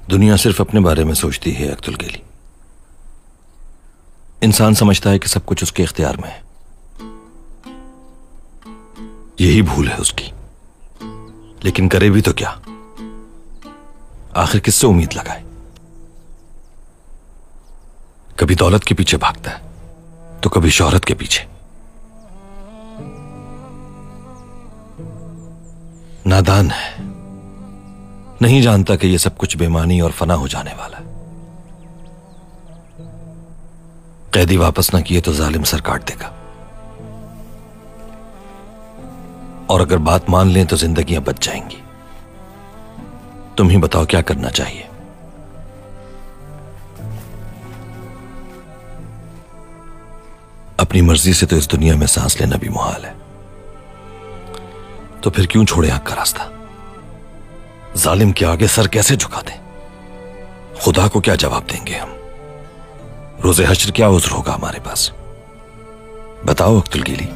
दुनिया सिर्फ अपने बारे में सोचती है अब्दुल गेली। इंसान समझता है कि सब कुछ उसके इख्तियार में है। यही भूल है उसकी। लेकिन करे भी तो क्या? आखिर किससे उम्मीद लगाए? कभी दौलत के पीछे भागता है तो कभी शोहरत के पीछे। नादान है, नहीं जानता कि यह सब कुछ बेमानी और फना हो जाने वाला है। कैदी वापस ना किए तो जालिम सर काट देगा, और अगर बात मान लें तो जिंदगियां बच जाएंगी। तुम ही बताओ क्या करना चाहिए। अपनी मर्जी से तो इस दुनिया में सांस लेना भी मुहाल है, तो फिर क्यों छोड़े हक का रास्ता? जालिम के आगे सर कैसे झुका दें? खुदा को क्या जवाब देंगे हम? रोज़े हश्र क्या उज़्र होगा हमारे पास? बताओ अब्दुल गेली।